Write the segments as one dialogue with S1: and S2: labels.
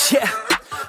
S1: Yeah,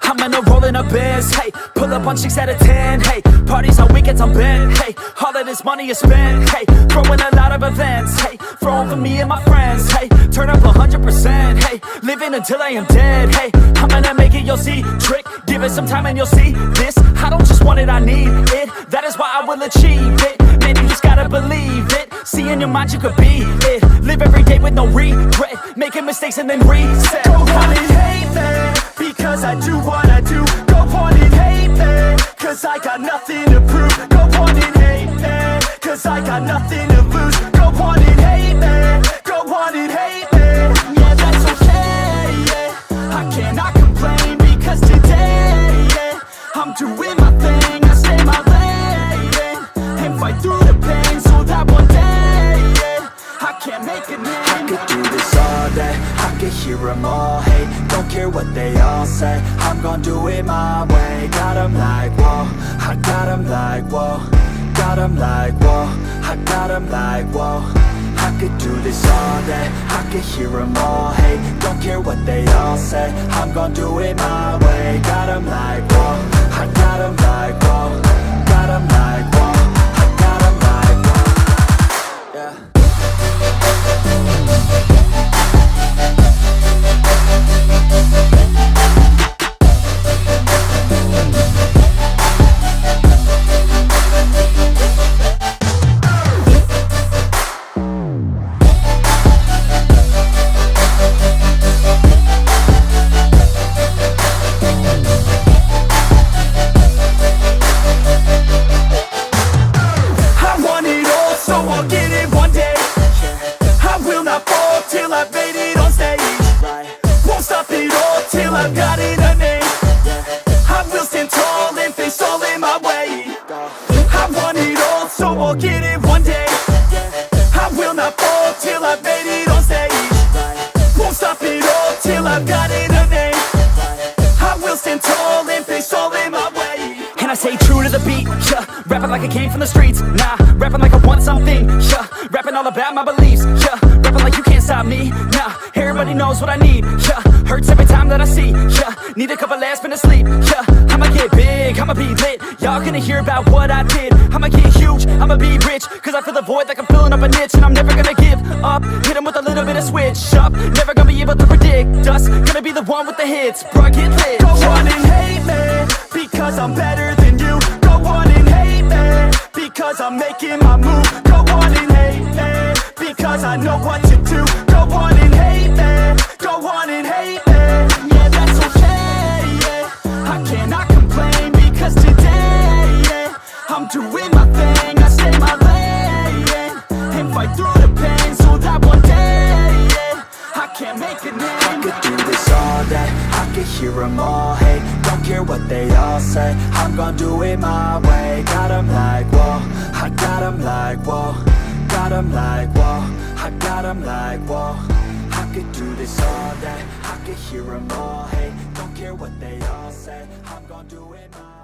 S1: I'm in a rollin' a biz, hey. Pull up on 6 out of 10, hey. Parties on weekends, I'm bent, hey. All of this money is spent, hey. Throwing a lot of events, hey. Throwing for me and my friends, hey. Turn up 100%, hey. Living until I am dead, hey. I'm gonna make it, you'll see. Trick, give it some time and you'll see. This, I don't just want it, I need it. That is why I will achieve it. Man, you just gotta believe it. See in your mind you could be it. Live every day with no regret. Making mistakes and then reset. Go on and hate that, because I do what I do. Go on and hate that, cause I got nothing to prove. Go on and hate that, cause I got nothing to lose. Go on and hate me, go on and hate me. Yeah, that's okay, yeah. I cannot complain because today, yeah, I'm doing my thing, I stay my lane and fight through the pain so that one day, yeah, I can make a name. I could do this all day, I could hear them all hate. Don't care what they all say, I'm gon' do it my way. Got them like, whoa, I got them like, whoa. Got them like, whoa, I got them like, whoa. I could do this all day, I could hear them all hate. Don't care what they all say, I'm gon' do it my way. Got them like, whoa, I got them like, whoa. Got them like, whoa, I got them like, whoa. Yeah. I've got it a name. I will stand tall and face all in my way. I want it all, so I'll get it one day. I will not fall till I've made it on stage. Won't stop it all till I've got it a name. I will stand tall and face all in my way. And I stay true to the beat, yeah. Rapping like I came from the streets, nah. Rapping like I want something, yeah. Rapping all about my beliefs, yeah. Rapping like you can't stop me, nah. Everybody knows what I need, yeah. Hurts every time that I see, yeah. Need a couple last minutes sleep, yeah. I'ma get big, I'ma be lit. Y'all gonna hear about what I did. I'ma get huge, I'ma be rich. Cause I feel the void like I'm filling up a niche. And I'm never gonna give up. Hit 'em with a little bit of switch up. Never gonna be able to predict us. Gonna be the one with the hits, bro, get lit. Go on and hate me, because I'm better than you. Go on and hate me, because I'm making my move. Go on and hate me, because I know what to do. Go on and hate me, go on and hate me. Yeah, that's okay, yeah. I cannot complain because today, yeah, I'm doing my thing, I stay my lane and fight through the pain so that one day, yeah, I can make a name. I could do this all day, I could hear them all hate. Don't care what they all say, I'm gon' do it my way. Got them like, whoa, I got them like, whoa. Got them like, whoa, I got them like, whoa. I could do this all day, I could hear them all hate. Don't care what they all say, I'm gon' do it my way.